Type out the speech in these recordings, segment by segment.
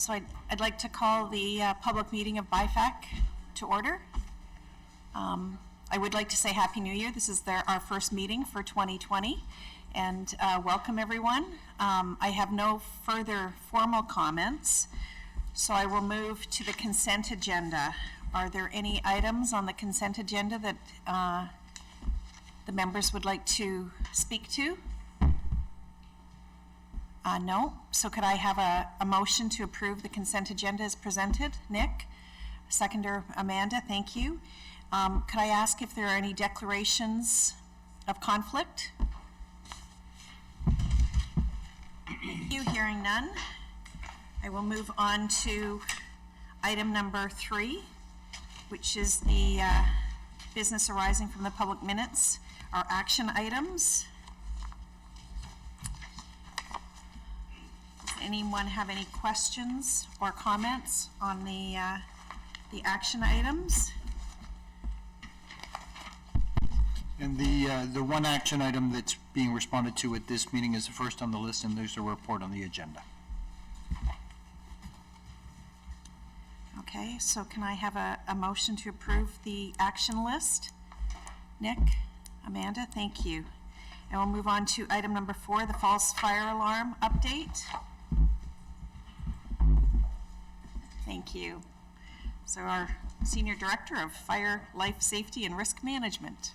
So I'd like to call the public meeting of BIFAC to order. I would like to say Happy New Year. This is our first meeting for 2020, and welcome everyone. I have no further formal comments, so I will move to the consent agenda. Are there any items on the consent agenda that the members would like to speak to? No. So could I have a motion to approve the consent agenda as presented? Nick? Seconder Amanda, thank you. Could I ask if there are any declarations of conflict? Thank you. Hearing none, I will move on to item number 3, which is the business arising from the public minutes, our action items. Does anyone have any questions or comments on the action items? And the one action item that's being responded to at this meeting is the first on the list, and there's a report on the agenda. Okay, so can I have a motion to approve the action list? Nick, Amanda, thank you. And we'll move on to item number 4, the false fire alarm update. Thank you. So our Senior Director of Fire, Life Safety, and Risk Management.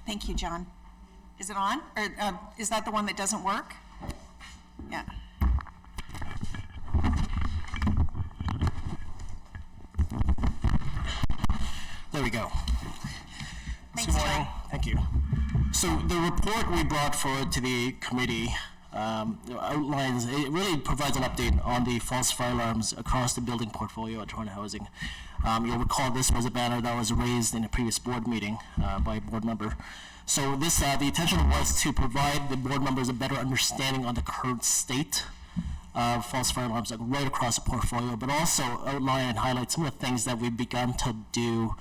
Thank you, John. Is it on? Or is that the one that doesn't work? Yeah. There we go. Thanks, John. Thank you. So the report we brought forward to the committee outlines, it really provides an update on the false fire alarms across the building portfolio at Toronto Housing. You'll recall this was a banner that was raised in a previous board meeting by a board member. So this, the intention was to provide the board members a better understanding on the current state of false fire alarms right across the portfolio, but also outline and highlight some of the things that we've begun to do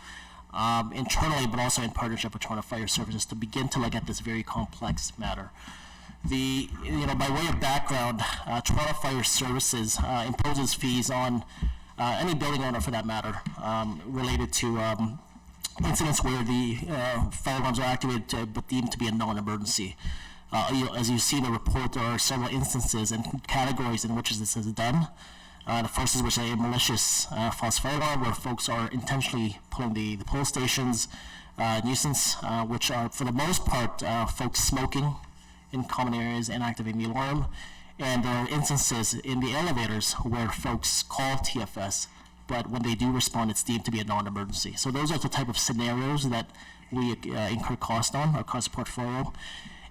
internally, but also in partnership with Toronto Fire Services to begin to look at this very complex matter. By way of background, Toronto Fire Services imposes fees on any building owner, for that matter, related to incidents where the fire alarms are activated but deemed to be a non-emergency. As you see in the report, there are several instances and categories in which this is done. The first is which is a malicious false fire alarm, where folks are intentionally pulling the pull stations, nuisance, which are for the most part folks smoking in common areas and activating the alarm. And there are instances in the elevators where folks call TFS, but when they do respond, it's deemed to be a non-emergency. So those are the type of scenarios that we incur cost on across the portfolio.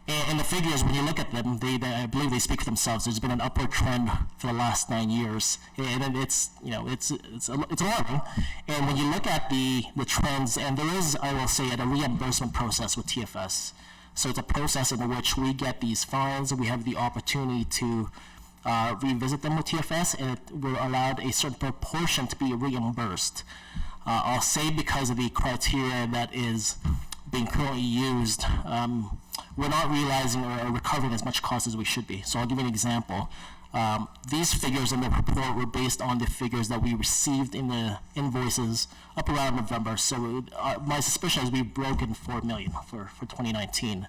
And the figures, when you look at them, I believe they speak for themselves. There's been an upward trend for the last 9 years, and it's alarming. And when you look at the trends, and there is, I will say, a reimbursement process with TFS. So it's a process in which we get these fines, and we have the opportunity to revisit them with TFS, and we're allowed a certain proportion to be reimbursed. I'll say because of the criteria that is being currently used, we're not realizing or recovering as much cost as we should be. So I'll give you an example. These figures in the report were based on the figures that we received in the invoices up around November. So my suspicion is we've broken $4 million for 2019.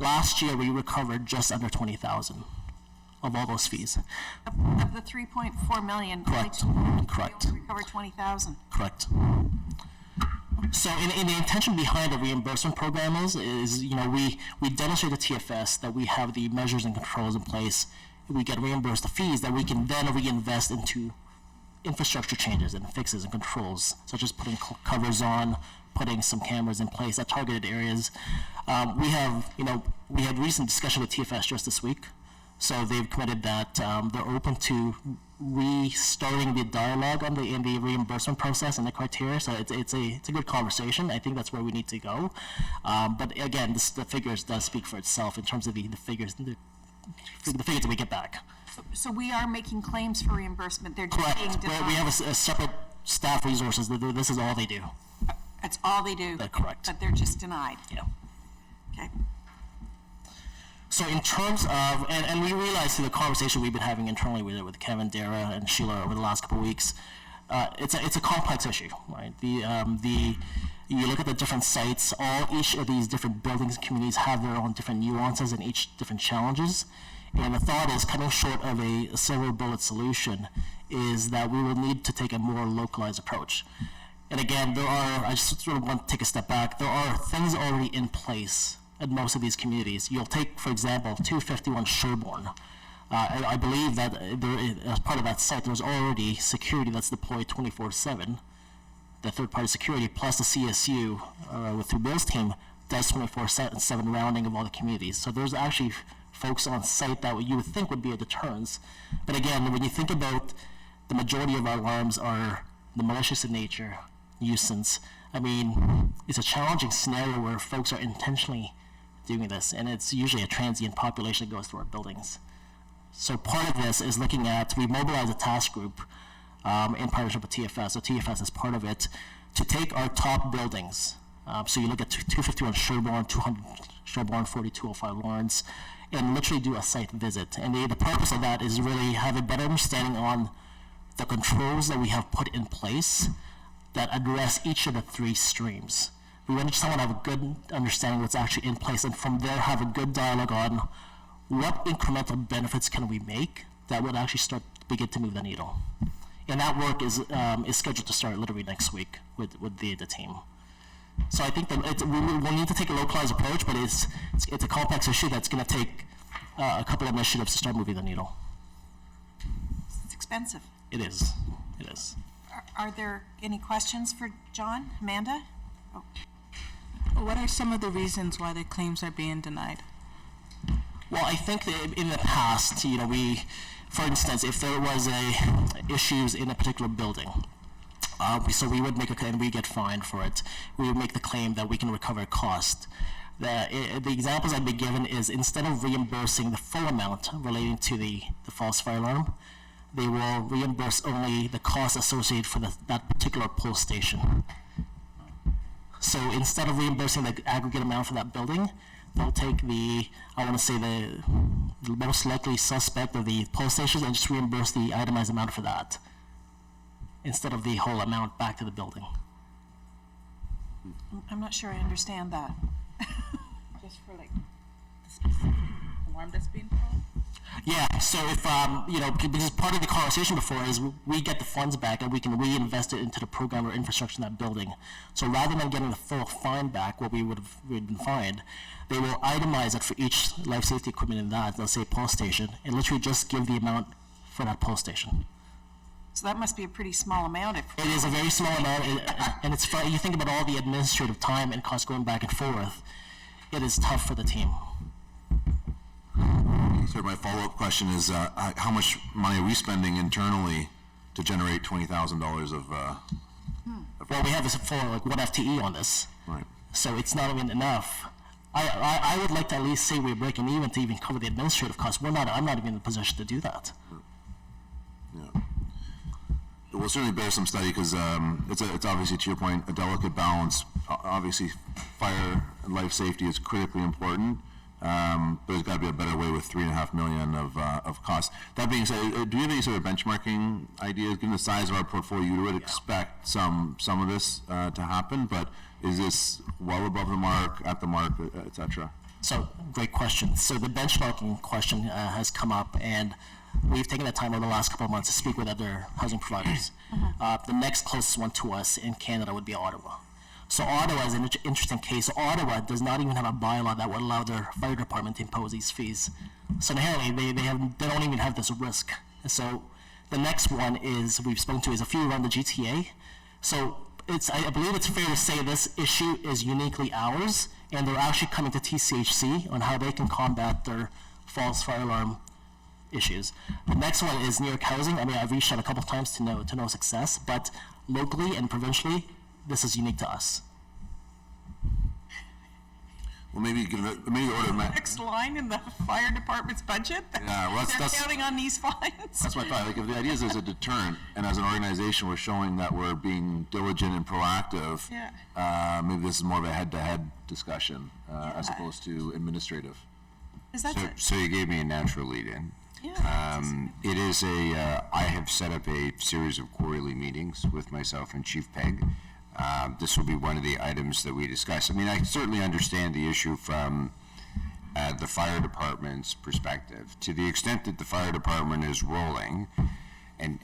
Last year we recovered just under $20,000 of all those fees. Of the 3.4 million, Correct. Correct. We recovered 20,000. Correct. So in the intention behind the reimbursement program is we demonstrate to TFS that we have the measures and controls in place. We get reimbursed the fees that we can then reinvest into infrastructure changes and fixes and controls, such as putting covers on, putting some cameras in place at targeted areas. We had recent discussion with TFS just this week. So they've committed that they're open to restarting the dialogue on in the reimbursement process and the criteria. So it's a good conversation. I think that's where we need to go. But again, the figures does speak for itself in terms of the figures that we get back. So we are making claims for reimbursement, they're just being Correct. denied. We have a separate staff resources. This is all they do. That's all they do? That's correct. But they're just denied? Yeah. Okay. So in terms of, and we realize through the conversation we've been having internally with Kevin, Dara, and Sheila over the last couple of weeks, it's a complex issue, right? You look at the different sites, each of these different buildings and communities have their own different nuances and each different challenges. And the thought is, coming short of a silver bullet solution, is that we will need to take a more localized approach. And again, I just sort of want to take a step back. There are things already in place at most of these communities. You'll take, for example, 251 Sherbourne. I believe that as part of that site, there's already security that's deployed 24/7. The third-party security plus the CSU through Bill's team does 24/7 rounding of all the communities. So there's actually folks on site that you would think would be a deterrence. But again, when you think about the majority of our alarms are the malicious in nature, nuisance, I mean, it's a challenging scenario where folks are intentionally doing this, and it's usually a transient population that goes through our buildings. So part of this is looking at, we mobilize a task group in partnership with TFS, so TFS is part of it, to take our top buildings. So you look at 251 Sherbourne, 200 Sherbourne, 4205 Lawrence, and literally do a site visit. And the purpose of that is really have a better understanding on the controls that we have put in place that address each of the three streams. We want someone to have a good understanding of what's actually in place, and from there have a good dialogue on what incremental benefits can we make that would actually begin to move the needle. And that work is scheduled to start literally next week with the team. So I think that we'll need to take a localized approach, but it's a complex issue that's going to take a couple of initiatives to start moving the needle. It's expensive. It is. It is. Are there any questions for John? Amanda? Oh. What are some of the reasons why the claims are being denied? Well, I think that in the past, for instance, if there was issues in a particular building, so we would make a claim, we get fined for it. We would make the claim that we can recover cost. The examples I've been given is instead of reimbursing the full amount relating to the false fire alarm, they will reimburse only the cost associated for that particular pull station. So instead of reimbursing the aggregate amount for that building, they'll take the most likely suspect of the pull stations and just reimburse the itemized amount for that, instead of the whole amount back to the building. I'm not sure I understand that. Just for like the specific alarm that's being called? Yeah, so if, because part of the conversation before is we get the funds back and we can reinvest it into the program or infrastructure in that building. So rather than getting the full fine back, what we'd been fined, they will itemize it for each life safety equipment in that, let's say pull station, and literally just give the amount for that pull station. So that must be a pretty small amount. It is a very small amount, and it's you think about all the administrative time and costs going back and forth, it is tough for the team. So my follow-up question is, how much money are we spending internally to generate $20,000 of? Well, we have this for like 1 FTE on this, Right. so it's not even enough. I would like to at least say we're breaking even to even cover the administrative costs. I'm not even in the position to do that. Yeah. We'll certainly bear some study because it's obviously, to your point, a delicate balance. Obviously, fire and life safety is critically important. But there's got to be a better way with $3.5 million of costs. That being said, do you have any sort of benchmarking ideas? Given the size of our portfolio, you would expect some of this to happen, but is this well above the mark, at the mark, et cetera? So, great question. So the benchmarking question has come up, and we've taken the time over the last couple of months to speak with other housing providers. The next closest one to us in Canada would be Ottawa. So Ottawa is an interesting case. Ottawa does not even have a bylaw that would allow their fire department to impose these fees. So inherently, they don't even have this risk. So the next one we've spoken to is a few around the GTA. So I believe it's fair to say this issue is uniquely ours, and they're actually coming to TCHC on how they can combat their false fire alarm issues. The next one is New York Housing. I mean, I've reached out a couple of times to no success, but locally and provincially, this is unique to us. Well, maybe the order of Next line in the fire department's budget? Yeah, well, They're that's counting on these fines? That's my thought. Like, if the idea is as a deterrent, and as an organization, we're showing that we're being diligent and proactive, maybe this is more of a head-to-head discussion as opposed to administrative. Is that it? So you gave me a natural lead-in. Yeah. It is I have set up a series of quarterly meetings with myself and Chief Pegg. This will be one of the items that we discuss. I mean, I certainly understand the issue from the fire department's perspective. To the extent that the fire department is rolling, and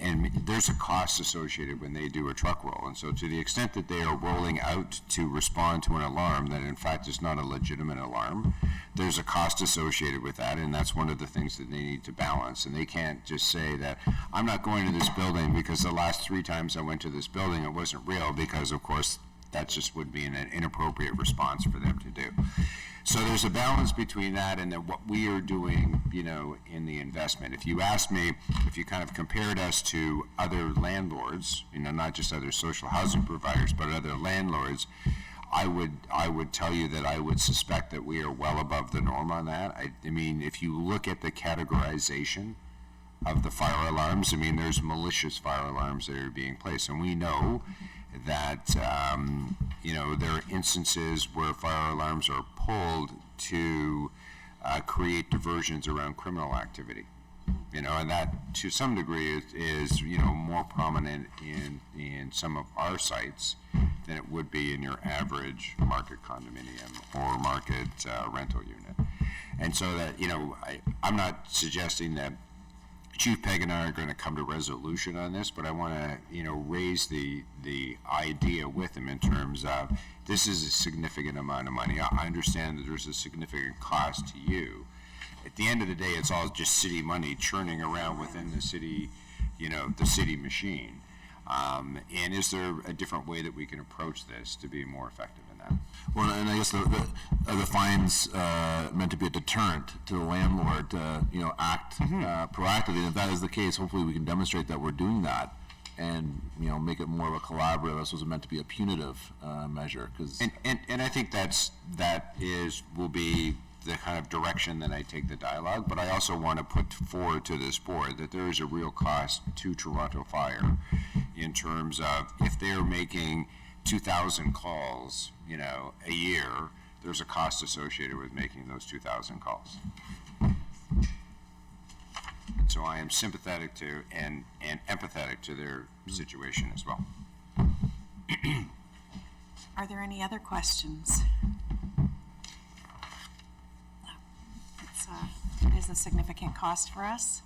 there's a cost associated when they do a truck roll. And so to the extent that they are rolling out to respond to an alarm that in fact is not a legitimate alarm, there's a cost associated with that, and that's one of the things that they need to balance. And they can't just say that, I'm not going to this building because the last 3 times I went to this building it wasn't real, because of course that just would be an inappropriate response for them to do. So there's a balance between that and then what we are doing, you know, in the investment. If you ask me, if you kind of compared us to other landlords, you know, not just other social housing providers, but other landlords, I would tell you that I would suspect that we are well above the norm on that. I mean, if you look at the categorization of the fire alarms, I mean, there's malicious fire alarms that are being placed, and we know that, you know, there are instances where fire alarms are pulled to create diversions around criminal activity. You know, and that to some degree is you know, more prominent in some of our sites than it would be in your average market condominium or market rental unit. And so that, you know, I'm not suggesting that Chief Pegg and I are going to come to resolution on this, but I want to, you know, raise the idea with him in terms of this is a significant amount of money. I understand that there's a significant cost to you. At the end of the day, it's all just city money churning around within the city, you know, the city machine. And is there a different way that we can approach this to be more effective in that? Well, and I guess the fines meant to be a deterrent to the landlord to, you know, act proactively. And if that is the case, hopefully we can demonstrate that we're doing that, and you know, make it more of a collaborative. This was meant to be a punitive measure, because And I think will be the kind of direction that I take the dialogue, but I also want to put forward to this board that there is a real cost to Toronto Fire in terms of if they're making 2,000 calls, you know, a year, there's a cost associated with making those 2,000 calls. So I am sympathetic to and empathetic to their situation as well. Are there any other questions? It is a significant cost for us.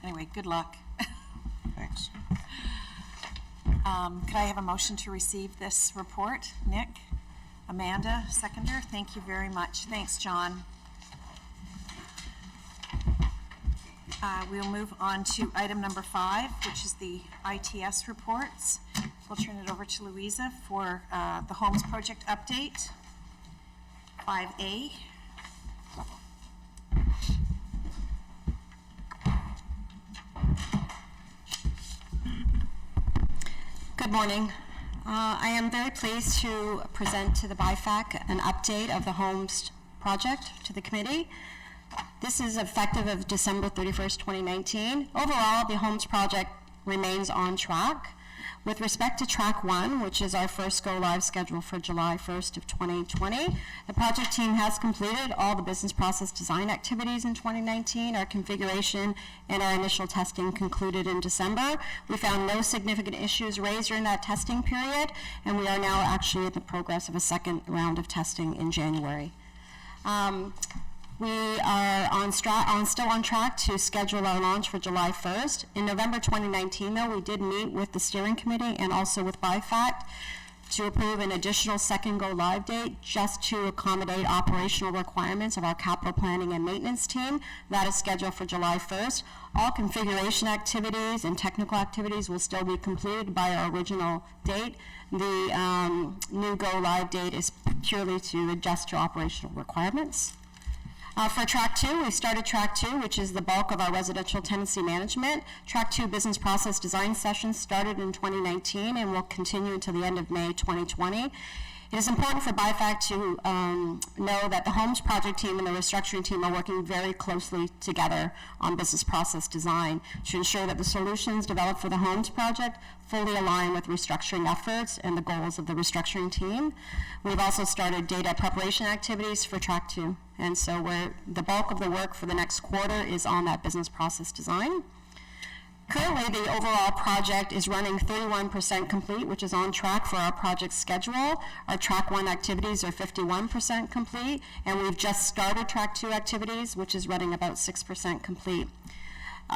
Anyway, good luck. Thanks. Could I have a motion to receive this report? Nick? Amanda, seconder? Thank you very much. Thanks, John. We'll move on to item number 5, which is the ITS reports. We'll turn it over to Louisa for the Holmes project update. 5A. Good morning. I am very pleased to present to the BIFAC an update of the Holmes project to the committee. This is effective of December 31st, 2019. Overall, the Holmes project remains on track. With respect to track 1, which is our first go-live schedule for July 1st of 2020, the project team has completed all the business process design activities in 2019. Our configuration and our initial testing concluded in December. We found no significant issues raised during that testing period, and we are now actually in the progress of a second round of testing in January. We are still on track to schedule our launch for July 1st. In November 2019, though, we did meet with the steering committee and also with BIFAC to approve an additional second go-live date just to accommodate operational requirements of our capital planning and maintenance team. That is scheduled for July 1st. All configuration activities and technical activities will still be completed by our original date. The new go-live date is purely to adjust to operational requirements. For track 2, we started track 2, which is the bulk of our residential tenancy management. Track 2 business process design sessions started in 2019 and will continue until the end of May 2020. It is important for BIFAC to know that the Holmes project team and the restructuring team are working very closely together on business process design to ensure that the solutions developed for the Holmes project fully align with restructuring efforts and the goals of the restructuring team. We've also started data preparation activities for Track 2, and so the bulk of the work for the next quarter is on that business process design. Currently, the overall project is running 31% complete, which is on track for our project schedule. Our Track 1 activities are 51% complete, and we've just started Track 2 activities, which is running about 6% complete.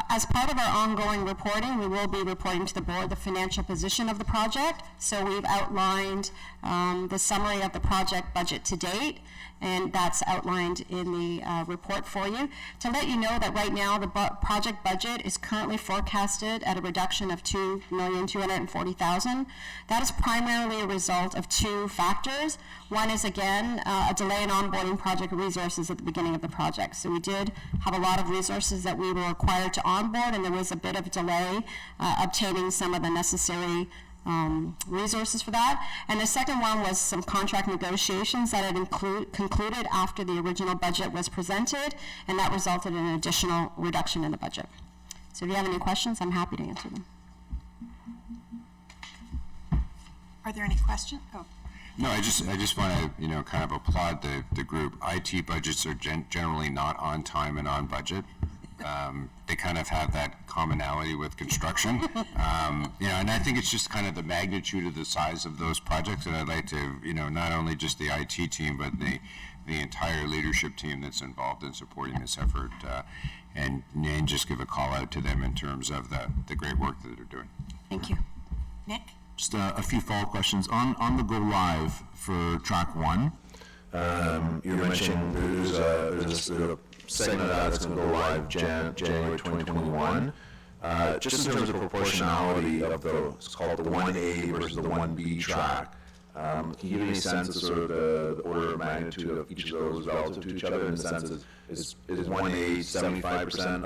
As part of our ongoing reporting, we will be reporting to the board the financial position of the project. So we've outlined the summary of the project budget to date, and that's outlined in the report for you. To let you know that right now the project budget is currently forecasted at a reduction of $2,240,000. That is primarily a result of two factors. One is, again, a delay in onboarding project resources at the beginning of the project. So we did have a lot of resources that we were required to onboard, and there was a bit of delay obtaining some of the necessary resources for that. And the second one was some contract negotiations that had concluded after the original budget was presented, and that resulted in an additional reduction in the budget. So if you have any questions, I'm happy to answer them. Are there any questions? Oh. No, I just want to, kind of applaud the group. IT budgets are generally not on time and on budget. They kind of have that commonality with construction. And I think it's just kind of the magnitude of the size of those projects that I'd like to, not only just the IT team, but the entire leadership team that's involved in supporting this effort, and just give a call out to them in terms of the great work that they're doing. Thank you. Nick? Just a few follow-up questions. On the go live for Track 1, you mentioned there's a segment of that that's going to go live January 2021. Just in terms of proportionality of it's called the 1A versus the 1B track, can you give any sense of sort of the order of magnitude of each of those relative to each other? In the sense is 1A 75%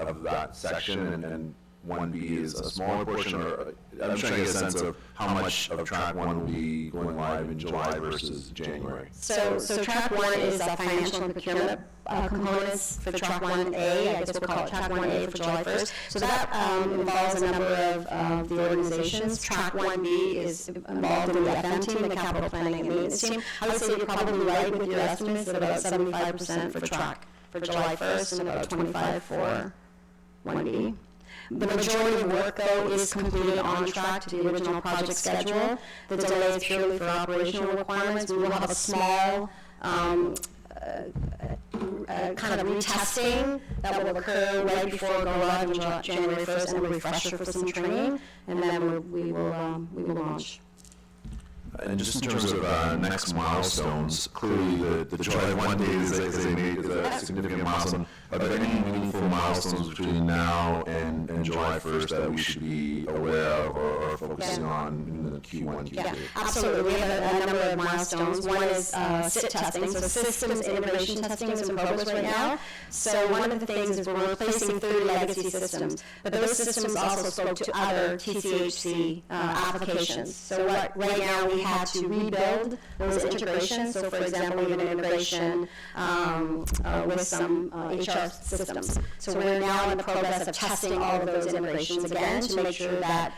of that section, and 1B is a smaller portion? Or I'm trying to get a sense of how much of Track 1 will be going live in July versus January. So Track 1 is the financial and procurement components for Track 1A. I guess we'll call it Track 1A for July 1st. So that involves a number of the organizations. Track 1B is involved in the FM team, the capital planning and maintenance team. I would say you're probably right with your estimates at about 75% for Track for July 1st and about 25% for 1B. The majority of work, though, is completed on track to the original project schedule. The delay is purely for operational requirements. We will have a small kind of retesting that will occur right before go live on January 1st, and a refresher for some training, and then we will launch. And just in terms of next milestones, clearly the July 1 date is a significant milestone. Are there any meaningful milestones between now and July 1st that we should be aware of or focusing on in the Q1, Q2? Yeah, absolutely. We have a number of milestones. One is SIT testing. So systems integration testing is in progress right now. So one of the things is we're replacing 30 legacy systems, but those systems also spoke to other TCHC applications. So right now we had to rebuild those integrations. So for example, we have an integration with some HR systems. So we're now in the progress of testing all of those integrations again to make sure that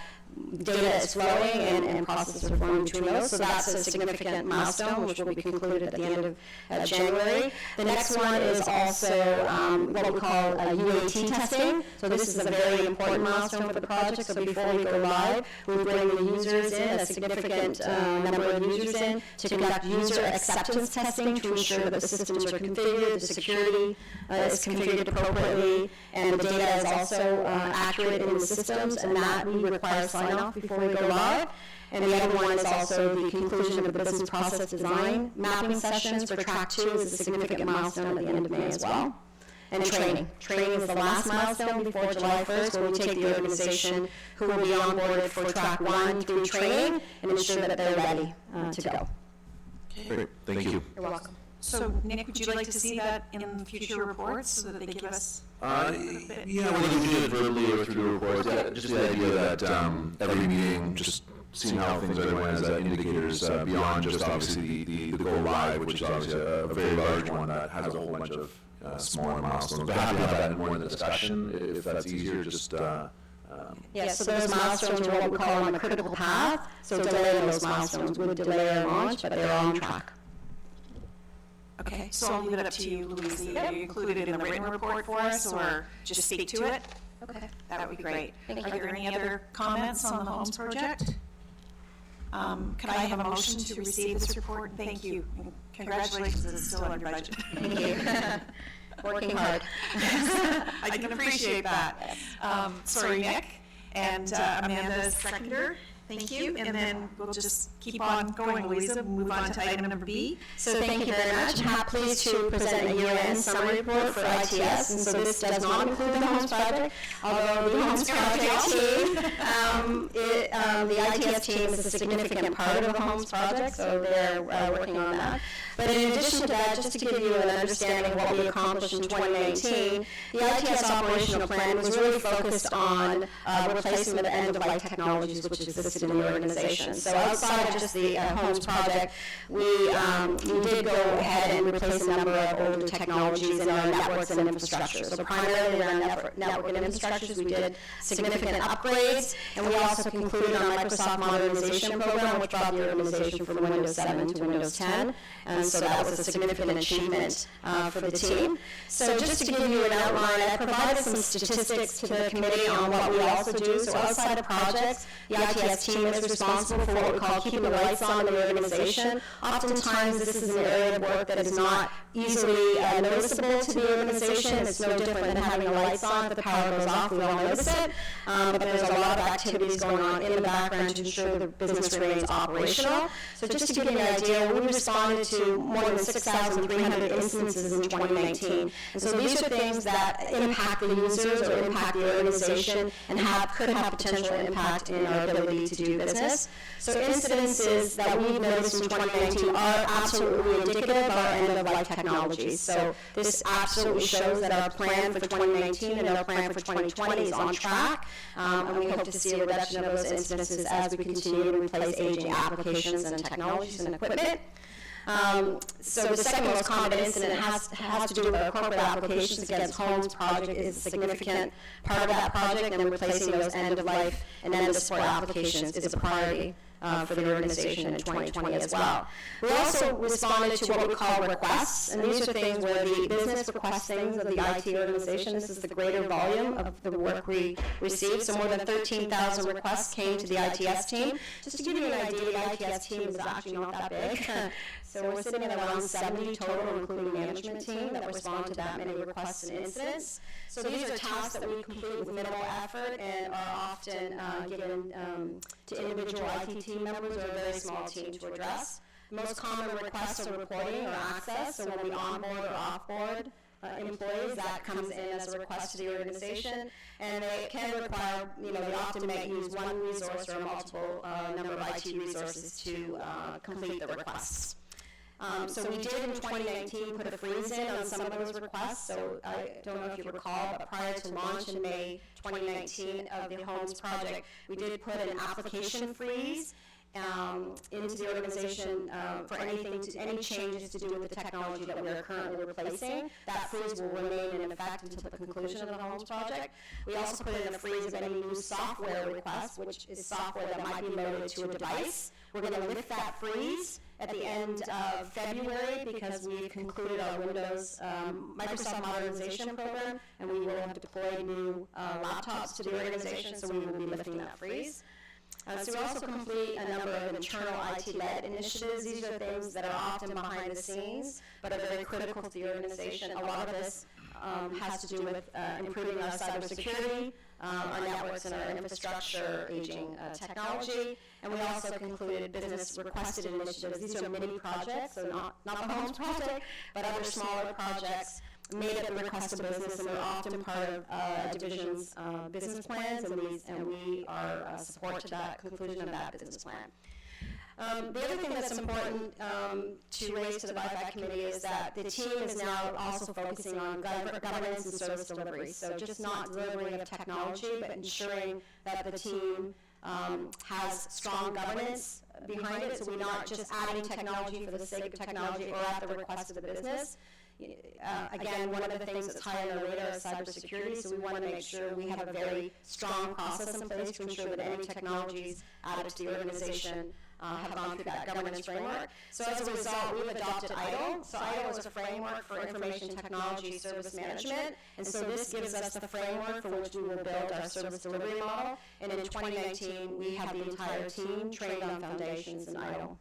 data is flowing and processes are flowing between those. So that's a significant milestone, which will be concluded at the end of January. The next one is also what we call UAT testing. So this is a very important milestone for the project. So before we go live, we bring the users in, a significant number of users in, to conduct user acceptance testing to ensure that the systems are configured, the security is configured appropriately, and the data is also accurate in the systems, and that we require sign-off before we go live. And the other one is also the conclusion of the business process design mapping sessions for Track 2 is a significant milestone at the end of May as well. And training. Training is the last milestone before July 1st, where we take the organization who will be onboarded for Track 1 through training and ensure that they're ready to go. Great, thank you. You're welcome. So, Nick, would you like to see that in future reports so that they give us? Yeah, whether you do it verbally or through reports, just the idea that every meeting, just seeing how things are going as indicators beyond just obviously the go live, which is obviously a very large one that has a whole bunch of smaller milestones. But happy to have that more in the discussion if that's easier. Just Yes, so those milestones are what we call on the critical path, so delaying those milestones would delay our launch, but they're on track. Okay, so I'll leave it up to you, Louise. Either you include it in the written report for us or just speak to it. Okay. That would be great. Thank Are you. there any other comments on the Holmes project? Could I have a motion to receive this report? Thank you. And congratulations, it's still under budget. Thank you. Working hard. I can appreciate that. Sorry, Nick, and Amanda, seconder. Thank you, and then we'll just keep on going, Louisa. We'll move on to item number B. So thank you very much. I'm pleased to present a year-end summary report for ITS, and so this does not include the Holmes project, although the Holmes project team, the ITS team is a significant part of the Holmes project, so they're working on that. But in addition to that, just to give you an understanding of what we accomplished in 2019, the ITS operational plan was really focused on replacing the end-of-life technologies which existed in the organization. So outside of just the Holmes project, we did go ahead and replace a number of older technologies in our networks and infrastructure. So primarily around network and infrastructures, we did significant upgrades, and we also concluded our Microsoft modernization program, which brought the organization from Windows 7 to Windows 10. And so that was a significant achievement for the team. So just to give you an outline, I provided some statistics to the committee on what we also do. So outside of projects, the ITS team is responsible for what we call keeping the lights on in the organization. Oftentimes, this is an area of work that is not easily noticeable to the organization. It's no different than having the lights on. If the power goes off, we all notice it. But there's a lot of activities going on in the background to ensure the business remains operational. So just to give you an idea, we responded to more than 6,300 instances in 2019. And so these are things that impact the users or impact the organization and could have potential impact in our ability to do business. So incidences that we've noticed in 2019 are absolutely indicative of our end-of-life technologies. So this absolutely shows that our plan for 2019 and our plan for 2020 is on track, and we hope to see a reduction of those incidences as we continue to replace aging applications and technologies and equipment. So the second most common incident has to do with our corporate applications against Holmes project is a significant part of that project, and replacing those end-of-life and end-of-support applications is a priority for the organization in 2020 as well. We also responded to what we call requests, and these are things where the business requests things of the IT organization. This is the greater volume of the work we received. So more than 13,000 requests came to the ITS team. Just to give you an idea, the ITS team is actually not that big. So we're sitting at around 70 total, including management team, that respond to that many requests and incidents. So these are tasks that we complete with minimal effort and are often given to individual IT team members or a very small team to address. The most common requests are reporting or access. So when we onboard or offboard employees, that comes in as a request to the organization, and they can require, they often may use one resource or a multiple number of IT resources to complete the requests. So we did in 2019 put a freeze in on some of those requests. So I don't know if you recall, but prior to launch in May 2019 of the Holmes project, we did put an application freeze into the organization for any changes to do with the technology that we are currently replacing. That freeze will remain in effect until the conclusion of the Holmes project. We also put in a freeze of any new software requests, which is software that might be loaded to a device. We're going to lift that freeze at the end of February because we've concluded our Windows Microsoft modernization program, and we will have deployed new laptops to the organization, so we will be lifting that freeze. So we also complete a number of internal IT-led initiatives. These are things that are often behind the scenes, but are very critical to the organization. A lot of this has to do with improving our cybersecurity, our networks and our infrastructure, aging technology, and we also concluded business requested initiatives. These are mini projects, so not the Holmes project, but other smaller projects made at the request of business, and they're often part of a division's business plans, and we are support to that conclusion of that business plan. The other thing that's important to raise to the BIFAC committee is that the team is now also focusing on governance and service delivery. So just not delivering of technology, but ensuring that the team has strong governance behind it, so we're not just adding technology for the sake of technology or at the request of the business. Again, one of the things that's high on our radar is cybersecurity, so we want to make sure we have a very strong process in place to ensure that any technologies added to the organization have gone through that governance framework. So as a result, we've adopted ITIL. So ITIL is a framework for information technology service management, and so this gives us the framework for which we will build our service delivery model. And in 2019, we have the entire team trained on foundations in ITIL,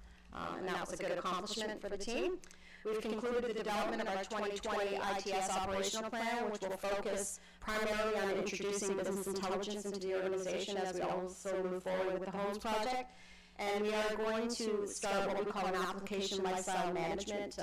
and that was a good accomplishment for the team. We've concluded the development of our 2020 ITS operational plan, which will focus primarily on introducing business intelligence into the organization as we also move forward with the Holmes project. And we are going to start what we call an application lifecycle management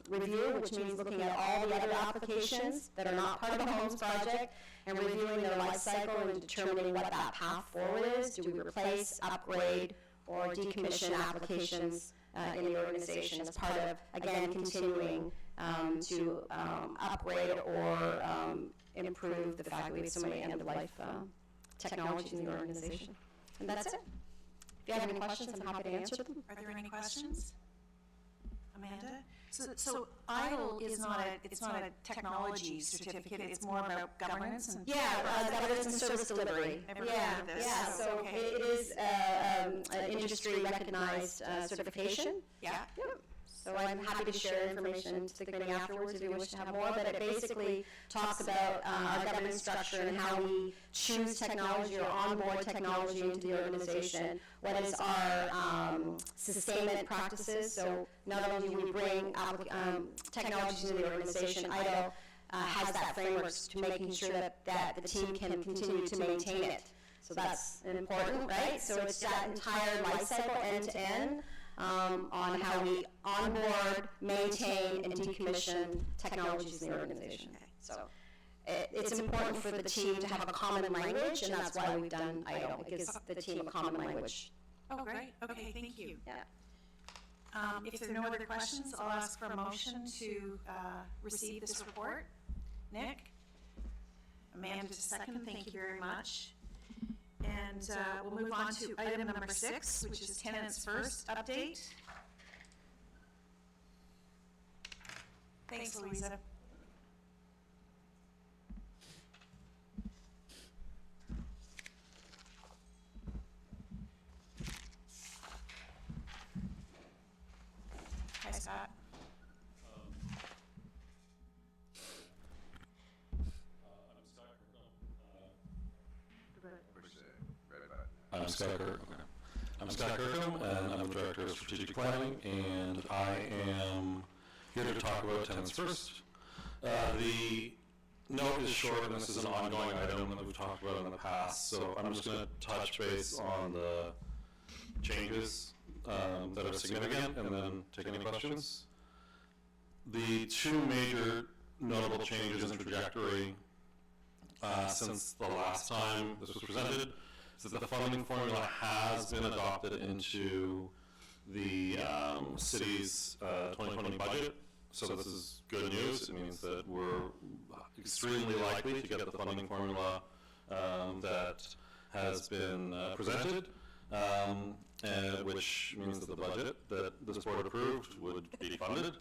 review, which means looking at all the other applications that are not part of the Holmes project and reviewing their life cycle and determining what that path forward is. Do we replace, upgrade, or decommission applications in the organization as part of, again, continuing to upgrade or improve the fact that we have so many end-of-life technologies in the organization. And that's it. If you have any questions, I'm happy to answer them. Are there any questions? Amanda? So ITIL is not a technology certificate, it's more about governance and. Governance and service delivery. Never heard of this. So Okay. it is an industry recognized certification. Yeah. Yep. So I'm happy to share information to the committee afterwards if you wish to have more, but it basically talks about our governance structure and how we choose technology or onboard technology into the organization. What is our sustainment practices? So not only do we bring technologies into the organization, ITIL has that framework to making sure that the team can continue to maintain it. So that's important, right? So it's that entire life cycle end to end. On how we onboard, maintain, and decommission technologies in the organization. So it's important for the team to have a common language, and that's why we've done ITIL. It gives the team a common language. Oh, great. Okay, thank you. Yeah. If there are no other questions, I'll ask for a motion to receive this report. Nick? Amanda, second. Thank you very much. And we'll move on to item number 6, which is tenants first update. Thanks, Louisa. Hi, Scott. I'm Scott Kirkham, and I'm the Director of Strategic Planning, and I am here to talk about Tenants First. The note is short, and this is an ongoing item that we've talked about in the past, so I'm just going to touch base on the changes that are significant, and then take any questions. The two major notable changes in trajectory since the last time this was presented is that the funding formula has been adopted into the city's 2020 budget. So this is good news. It means that we're extremely likely to get the funding formula that has been presented, which means that the budget that this board approved would be funded.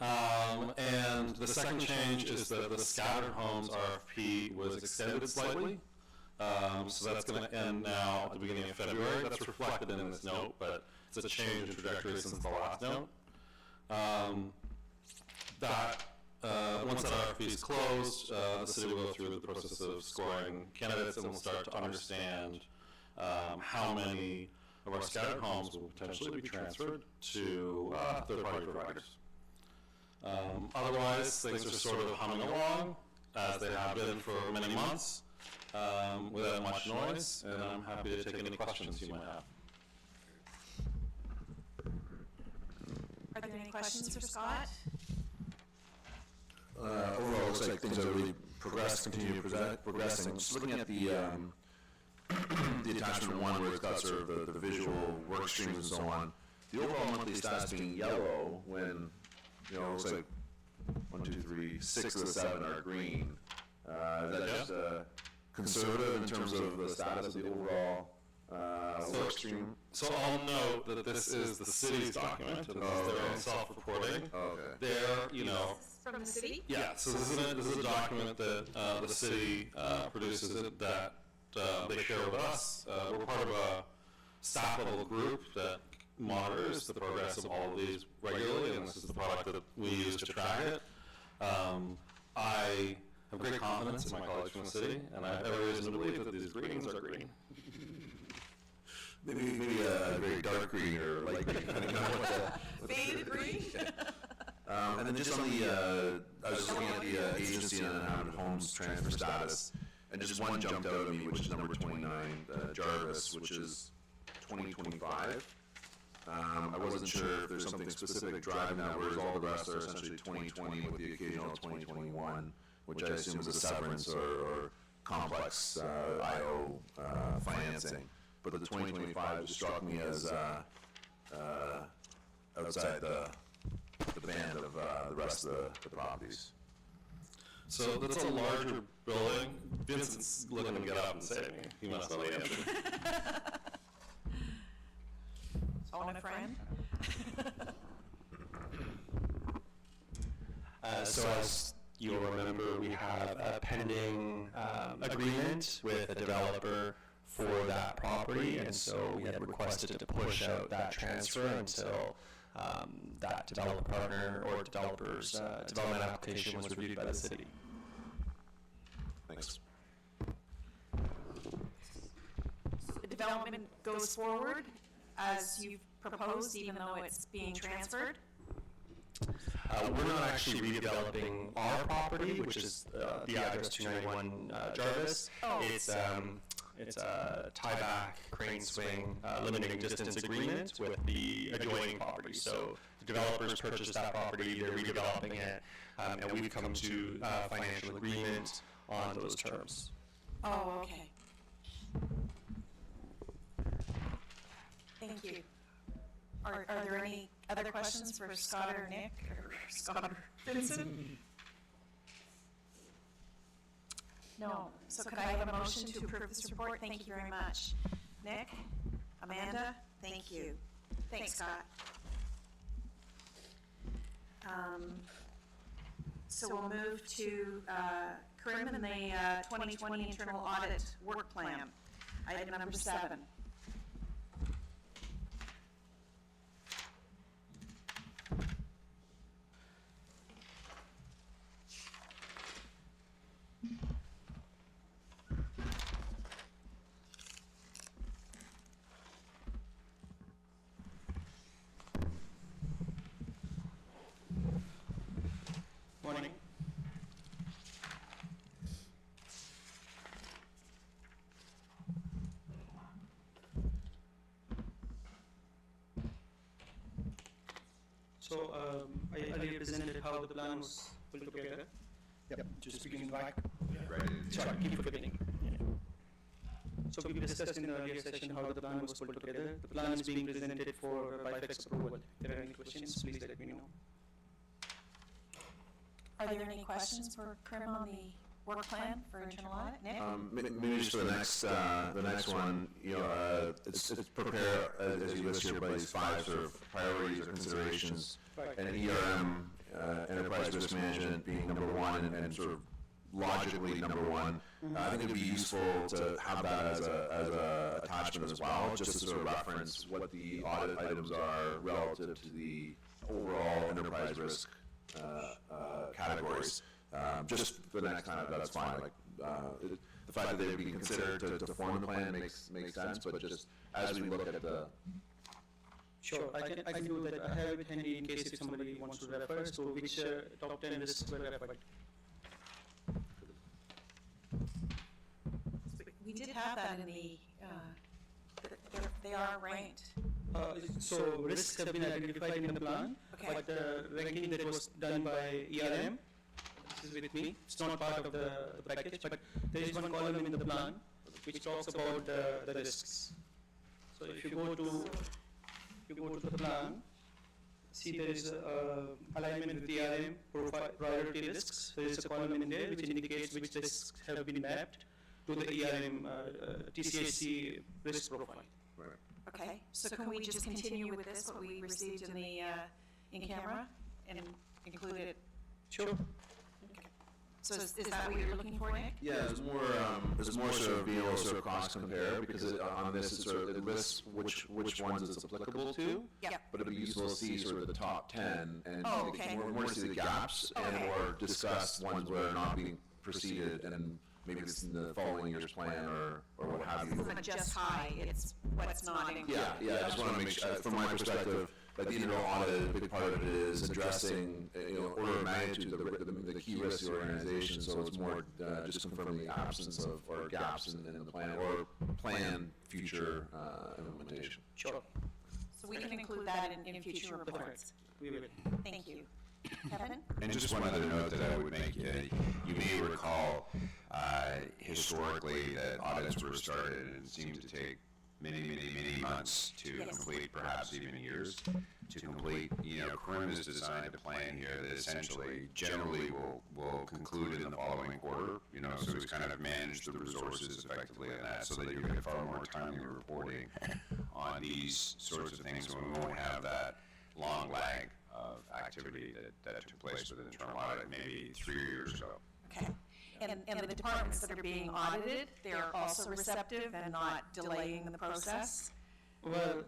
And the second change is that the Scattered Homes RFP was extended slightly. So that's going to end now at the beginning of February. That's reflected in this note, but it's a change in trajectory since the last note. Once that RFP is closed, the city will go through the process of scoring candidates, and we'll start to understand how many of our scattered homes will potentially be transferred to third-party providers. Otherwise, things are sort of humming along, as they have been for many months, without much noise, and I'm happy to take any questions you might have. Are there any questions for Scott? Overall, it looks like things are really continue progressing. Just looking at the attachment 1 where it's got sort of the visual work streams and so on, the overall monthly stats being yellow when, it looks like 1, 2, 3, 6 of the 7 are green. Is that just conservative in terms of the status of the overall work stream. So I'll note that this is the city's document, and this is their own self-reporting. Okay. They're, you know, From the city? yeah, so this is a document that the city produces that they share with us. We're part of a staff-level group that monitors the progress of all of these regularly, and this is the product that we use to track it. I have great confidence in my colleagues from the city, and I have every reason to believe that these greens are green. Maybe a very dark green or light green, depending on what the. Faded green? And then just on the, I was just looking at the agency and Holmes transfer status, and just one jumped out at me, which is number 29, Jarvis, which is 2025. I wasn't sure if there's something specific driving that, whereas all the rest are essentially 2020 with the occasional 2021, which I assume is a severance or complex IO financing. But the 2025 just struck me as outside the band of the rest of the properties. So that's a larger building. Vincent's looking to get up and save me. He must know the answer. Own a friend? So as you'll remember, we have a pending agreement with a developer for that property, and so we had requested to push out that transfer until that developer partner or developer's development application was reviewed by the city. Thanks. The development goes forward as you've proposed, even though it's being transferred? We're not actually redeveloping our property, which is the address 291 Jarvis. Oh. It's a tie-back, crane swing, limiting distance agreement with the adjoining property. So the developers purchased that property, they're redeveloping it, and we've come to financial agreement on those terms. Oh, okay. Thank you. Are there any other questions for Scott or Nick, or Scott or Vincent? No. So could I have a motion to approve this report? Thank you very much. Nick? Amanda? Thank you. Thanks, Scott. So we'll move to Corinne and the 2020 Internal Audit Work Plan, item number 7. Morning. So I earlier presented how the plan was put together. Yep. Just begin back. Right. Sorry, keep forgetting. Yeah. So we discussed in the earlier session how the plan was put together. The plan is being presented for BIFAC's approval. If there are any questions, please let me know. Are there any questions for Corinne on the work plan for internal audit? Nick? Maybe just for the next one, you know, it's prepare, as you list here, by these 5 sort of priorities or considerations, Right. and ERM, enterprise risk management being number 1, and sort of logically number 1. I think it'd be useful to have that as a attachment as well, just to sort of reference what the audit items are relative to the overall enterprise risk categories. Just for the next time, that's fine. Like the fact that they'd be considered to form the plan makes sense, but just as we look at the. Sure, I can do that. I have it handy in case if somebody wants to refer. So which top 10 risks were referred? We did have that in the, they are ranked. So risks have been identified in the plan, Okay. but the ranking that was done by ERM, this is with me, it's not part of the package, but there is one column in the plan which talks about the risks. So if you go to the plan, see there is alignment with ERM, priority risks. There is a column in there which indicates which risks have been mapped to the ERM TCHC risk profile. Okay, so can we just continue with this, what we received in the, in camera, and include it? Sure. Okay. So is that what you're looking for, Nick? Yeah, it's more sort of being able to sort of cross-compare, because on this, it sort of, it lists which ones it's applicable to. Yeah. But it'd be useful to see sort of the top 10, and Oh, okay. more to see the gaps, and Okay. or discuss ones where are not being proceeded, and maybe it's in the following year's plan, or what have you. It's not just high, it's what's not included. Yeah, I just want to make sure, from my perspective, like the internal audit, a big part of it is addressing, order of magnitude, the key risks of the organization, so it's more just confirming the absence of, or gaps in the plan, or plan future implementation. Sure. So we can include that in future reports. We will. Thank you. Kevin? And just one other note that I would make, you may recall historically that audits were started and seemed to take many months to complete, perhaps even years to complete. CRIM is designed a plan here that essentially generally will conclude in the following quarter, so it's kind of manage the resources effectively in that so that you get far more timely reporting on these sorts of things when we won't have that long lag of activity that took place with an internal audit maybe 3 years ago. Okay. And the departments that are being audited, they're also receptive and not delaying the process? Well,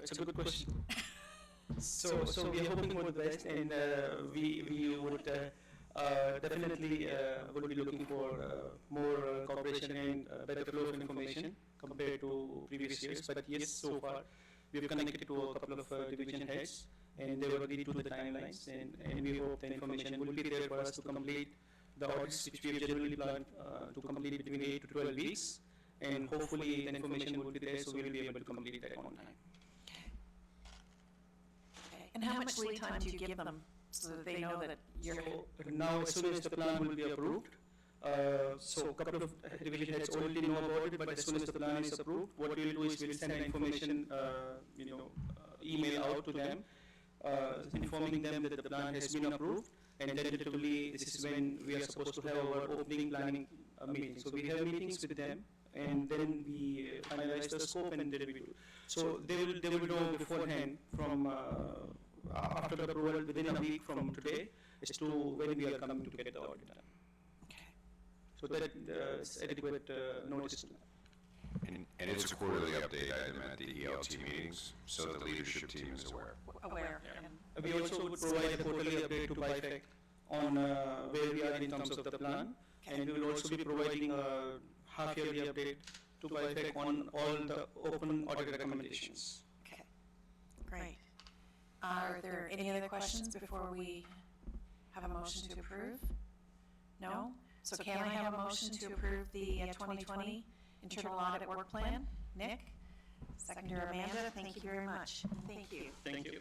it's a good question. So we are hoping for the best, and we would definitely will be looking for more cooperation and better flow of information compared to previous years. But yes, so far we have connected to a couple of division heads, and they were agreed to the timelines, and we hope the information will be there for us to complete the audits, which we have generally planned to complete between 8 to 12 weeks, and hopefully the information will be there, so we will be able to complete that on time. Okay. And how much lead time do you give them so that they know that you're? So now, as soon as the plan will be approved, so a couple of division heads already know about it, but as soon as the plan is approved, what we'll do is we'll send an information, email out to them, informing them that the plan has been approved, and tentatively this is when we are supposed to have our opening planning meeting. So we have meetings with them, and then we finalize the scope, and then we do. So they will know beforehand from after the approval within a week from today as to when we are coming to get the audit done. Okay. So that is adequate notice to them. And it's a quarterly update item at the ELT meetings, so the leadership team is aware. Aware. And We also would provide a quarterly update to BIFAC on where we are in terms of the plan, and we will also be providing a half-yearly update to BIFAC on all the open audit recommendations. Okay, great. Are there any other questions before we have a motion to approve? No? So can I have a motion to approve the 2020 internal audit work plan? Nick? Seconder Amanda, thank you very much. Thank you. Thank you.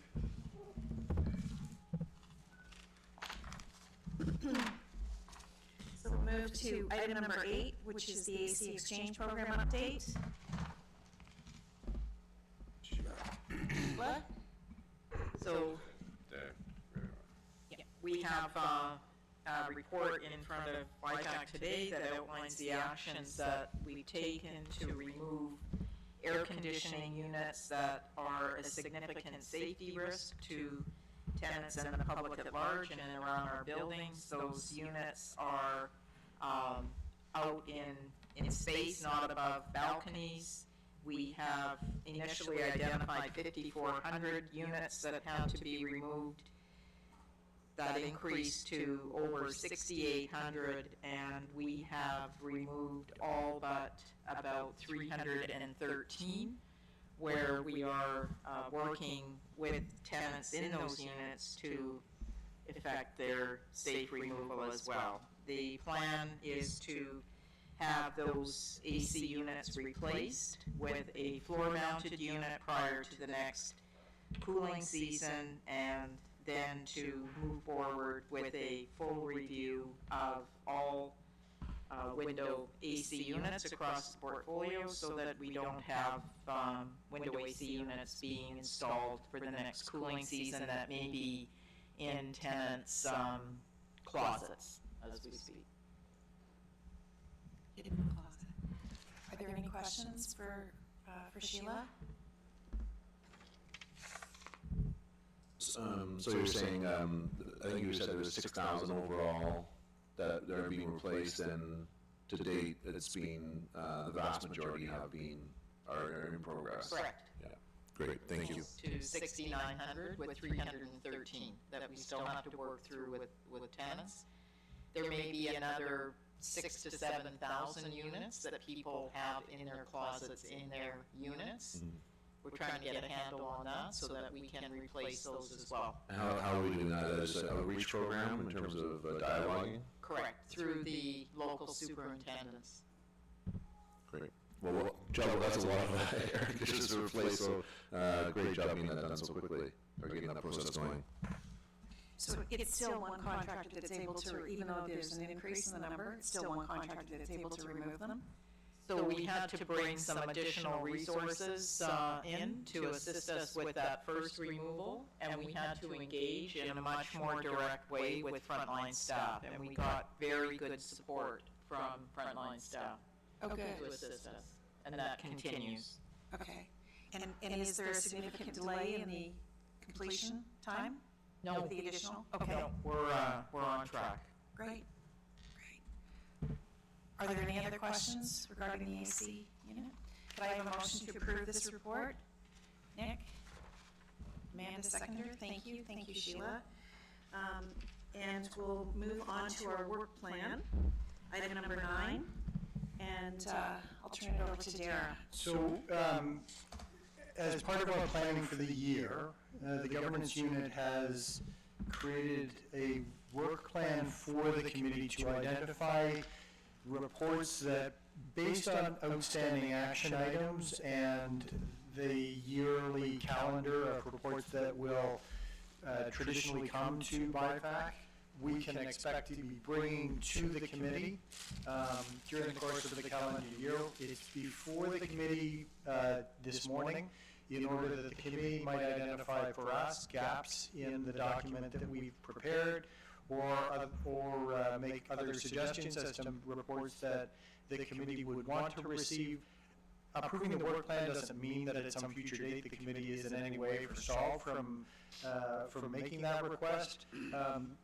So we'll move to item number 8, which is the AC exchange program update. What? So, we have a report in front of BIFAC today that outlines the actions that we've taken to remove air conditioning units that are a significant safety risk to tenants and the public at large and around our buildings. Those units are out in space, not above balconies. We have initially identified 5,400 units that had to be removed. That increased to over 6,800, and we have removed all but about 313, where we are working with tenants in those units to effect their safe removal as well. The plan is to have those AC units replaced with a floor-mounted unit prior to the next cooling season, and then to move forward with a full review of all window AC units across the portfolio so that we don't have window AC units being installed for the next cooling season that may be in tenants' closets as we speak. questions for Sheila? So you're saying, I think you said there was 6,000 overall that are being replaced, and to date, it's been, the vast majority are in progress? Correct. Yeah, great, thank you. To 6,900 with 313 that we still have to work through with tenants. There may be another 6,000 to 7,000 units that people have in their closets in their units. We're trying to get a handle on that so that we can replace those as well. How are we doing that? As a outreach program in terms of dialoguing? Correct, through the local superintendents. Great. Well, Joe, that's a lot of air conditioners to replace, so great job getting that done so quickly, or getting that process going. So it's still one contractor that's able to, even though there's an increase in the number, it's still one contractor that's able to remove them? So we had to bring some additional resources in to assist us with that first removal, and we had to engage in a much more direct way with frontline staff, and we got very good support from frontline staff to assist us, and that continues. Okay. And is there a significant delay in the completion time? No. With the additional? Okay. No, we're on track. Great. Are there any other questions regarding the AC unit? Could I have a motion to approve this report? Nick? Amanda, seconder. Thank you. Thank you, Sheila. And we'll move on to our work plan, item number 9. And I'll turn it over to Dara. So, as part of our planning for the year, the governance unit has created a work plan for the committee to identify reports that, based on outstanding action items and the yearly calendar of reports that will traditionally come to BIFAC, we can expect to be bringing to the committee during the course of the calendar year. It's before the committee this morning, in order that the committee might identify for us gaps in the document that we've prepared, or make other suggestions as to reports that the committee would want to receive. Approving the work plan doesn't mean that at some future date the committee is in any way forestalled from making that request,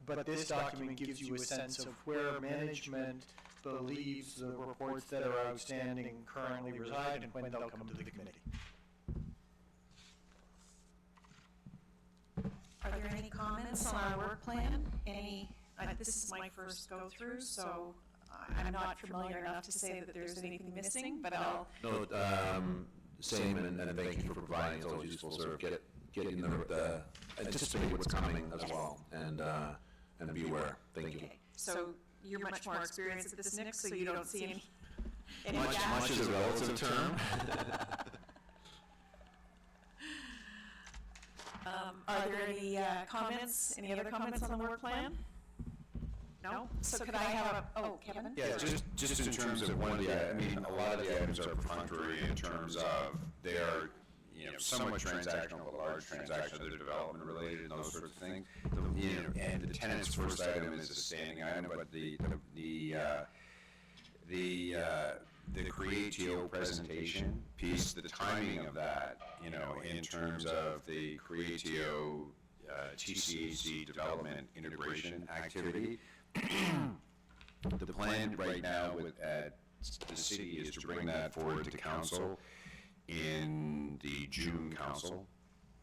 but this document gives you a sense of where management believes the reports that are outstanding currently reside and when they'll come to the committee. Are there any comments on our work plan? This is my first go-through, so I'm not familiar enough to say that there's anything missing, but I'll... No, same, and thank you for providing, it's always useful, sort of getting the anticipate what's coming as well, and be aware. Thank you. Okay, so you're much more experienced at this, Nick, so you don't see any Much gaps? is a relative term. Are there any comments, any other comments on the work plan? No? So could I have Kevin? Yeah, just in terms of one of the, I mean, a lot of the items are perfunctory in terms of they are, somewhat transactional, a large transaction, they're development related and those sorts of things. And the tenant's first item is a standing item, but the Creatio presentation piece, the timing of that, in terms of the Creatio TCHC development integration activity. The plan right now at the city is to bring that forward to council in the June council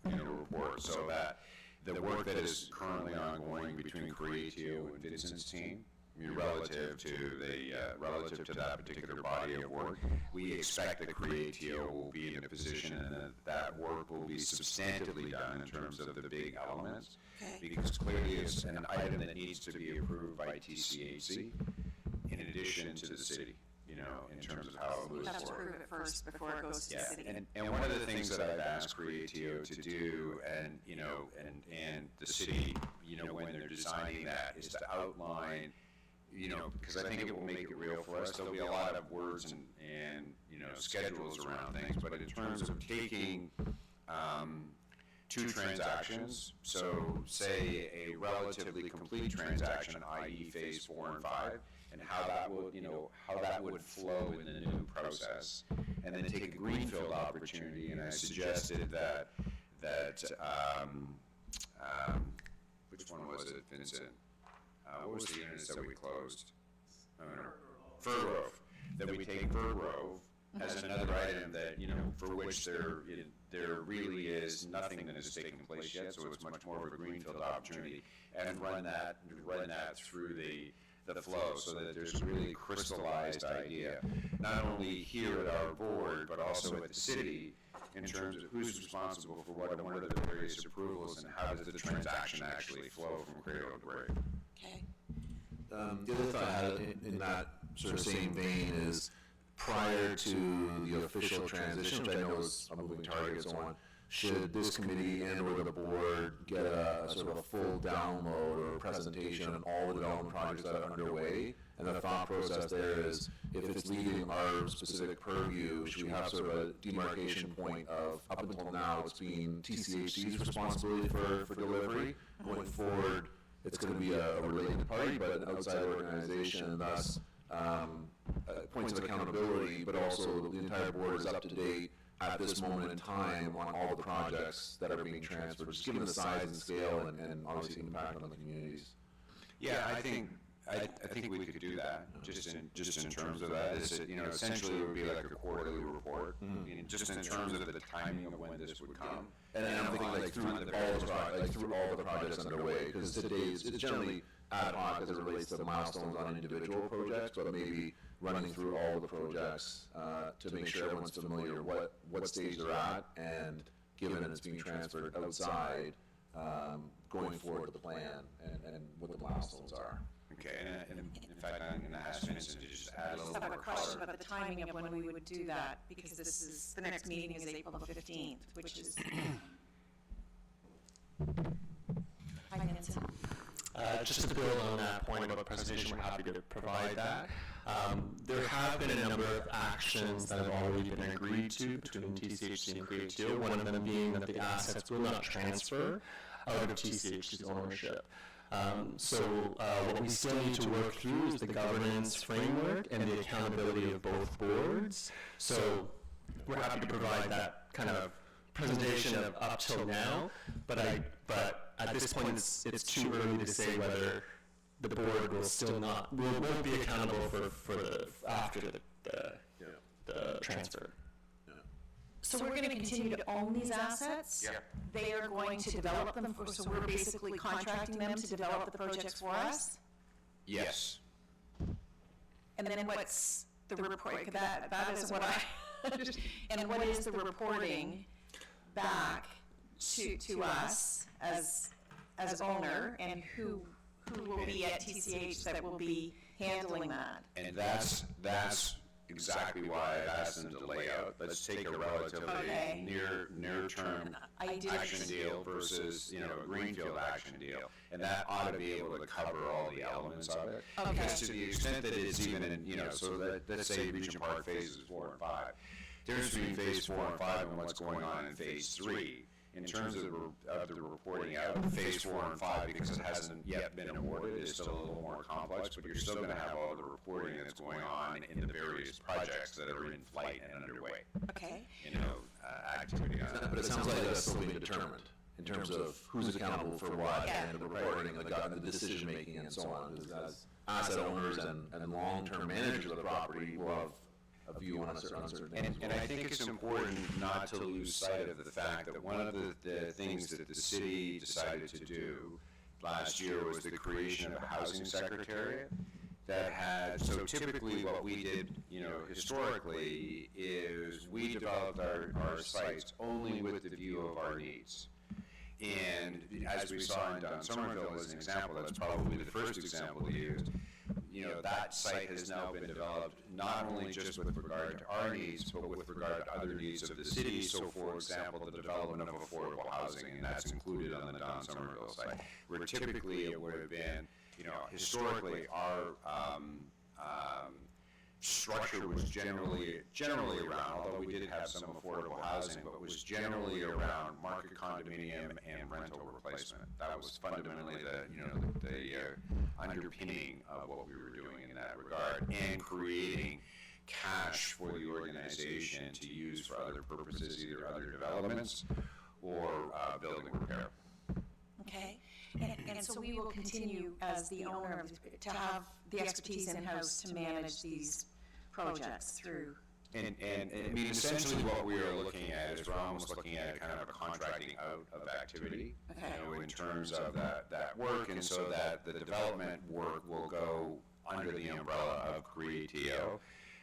report, so that the work that is currently ongoing between Creatio and Vincent's team, relative to that particular body of work, we expect that Creatio will be in a position and that work will be substantively done in terms of the big elements, because clearly it's an item that needs to be approved by TCHC in addition to the city, in terms of how it moves forward. Have to approve it first before it goes to the city. And one of the things that I've asked Creatio to do, and the city, when they're designing that, is to outline, because I think it will make it real for us. There'll be a lot of words and schedules around things, but in terms of taking two transactions, so say a relatively complete transaction, i.e. phase 4 and 5, and how that would, how that would flow in the new process, and then take a greenfield opportunity. And I suggested that which one was it, Vincent? What was the units that we closed? Fir Grove. That we take Fir Grove as another item that, for which there really is nothing that has taken place yet, so it's much more of a greenfield opportunity, and run that through the flow, so that there's a really crystallized idea, not only here at our board, but also at the city, in terms of who's responsible for what and what are the various approvals, and how does the transaction actually flow from cradle to grave. Okay. The other thought I had in that sort of same vein is, prior to the official transition, which I know is a moving target and so on, should this committee and or the board get a sort of a full download or presentation on all the development projects that are underway? And the thought process there is, if it's leaving our specific purview, should we have sort of a demarcation point of, up until now, it's been TCHC's responsibility for delivery. Going forward, it's going to be a related party, but an outside organization, and thus points of accountability, but also the entire board is up to date at this moment in time on all the projects that are being transferred, just given the size and scale and obviously the impact on the communities. Yeah, I think we could do that, just in terms of that. Is it, essentially it would be like a quarterly report, just in terms of the timing of when this would come. And I'm thinking like through all the projects underway, because today it's generally ad hoc as it relates to milestones on individual projects, but maybe running through all of the projects to make sure everyone's familiar what stage they're at, and given that it's being transferred outside, going forward with the plan and what the milestones are. Okay, and in fact, I'm going to ask Vincent to just add a little I have more a question color. about the timing of when we would do that, because the next meeting is April the 15th, which is. Hi, Vincent. Just to build on that point about presentation, we're happy to provide that. There have been a number of actions that have already been agreed to between TCHC and Create Deal, one of them being that the assets will not transfer out of TCHC's ownership. So what we still need to work through is the governance framework and the accountability of both boards. So we're happy to provide that kind of presentation of up till now, but at this point it's too early to say whether the board will still not won't be accountable for the after the transfer. So we're going to continue to own these assets? Yeah. They are going to develop them, so we're basically contracting them to develop the projects for us? Yes. And then what's the report, that is what I, and what is the reporting back to us as owner, and who will be at TCH that will be handling that? And that's exactly why I've asked them to lay out. Let's take a relatively near-term action deal versus, a greenfield action deal. And that ought to be able to cover all the elements of it. Okay. Because to the extent that it's even in, so that, let's say Regent Park phases 4 and 5. Difference between phase 4 and 5 and what's going on in phase 3. In terms of the reporting out, phase 4 and 5, because it hasn't yet been awarded, is still a little more complex, but you're still going to have all the reporting that's going on in the various projects that are in flight and underway. Okay. Activity on that. But it sounds like that's still being determined in terms of who's accountable for what, and the reporting and the decision making and so on. Because as asset owners and long-term managers of the property will have a view on certain things. And I think it's important not to lose sight of the fact that one of the things that the city decided to do last year was the creation of a housing secretariat that had, so typically what we did, historically, is we developed our sites only with the view of our needs. And as we saw in Don Somerville as an example, that's probably the first example used. That site has now been developed not only just with regard to our needs, but with regard to other needs of the city. So, for example, the development of affordable housing, and that's included on the Don Somerville site, where typically it would have been, historically, structure was generally around, although we did have some affordable housing, but was generally around market condominium and rental replacement. That was fundamentally the underpinning of what we were doing in that regard, and creating cash for the organization to use for other purposes, either other developments or building repair. Okay, and so we will continue as the owner to have the expertise in-house to manage these projects through. And I mean, essentially what we are looking at is we're almost looking at kind of a contracting out of activity, in terms of that work, and so that the development work will go under the umbrella of Creatio.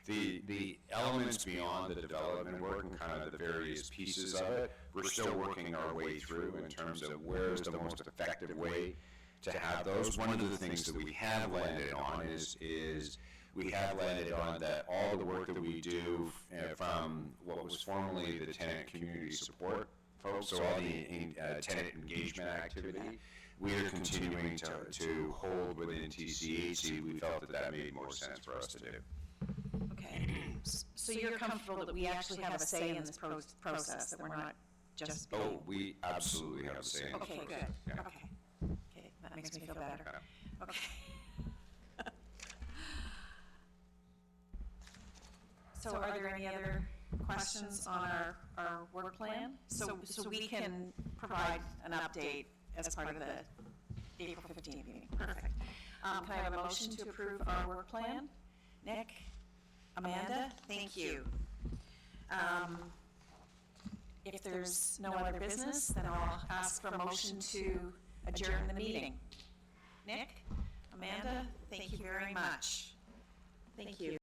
The elements beyond the development work and kind of the various pieces of it, we're still working our way through in terms of where's the most effective way to have those. One of the things that we have landed on is we have landed on that all the work that we do from what was formerly the tenant community support folks, so all the tenant engagement activity, we are continuing to hold within TCHC. We felt that made more sense for us to do. Okay, so you're comfortable that we actually have a say in this process, that we're not just being... Oh, we absolutely have a say in the process. Okay, good, Yeah. okay, that makes me feel better. Okay. So are there any other questions on our work plan? So we can provide an update as part of the April 15th meeting. Perfect. Can I have a motion to approve our work plan? Nick? Amanda? Thank you. If there's no other business, then I'll ask for a motion to adjourn the meeting. Nick? Amanda? Thank you very much. Thank you.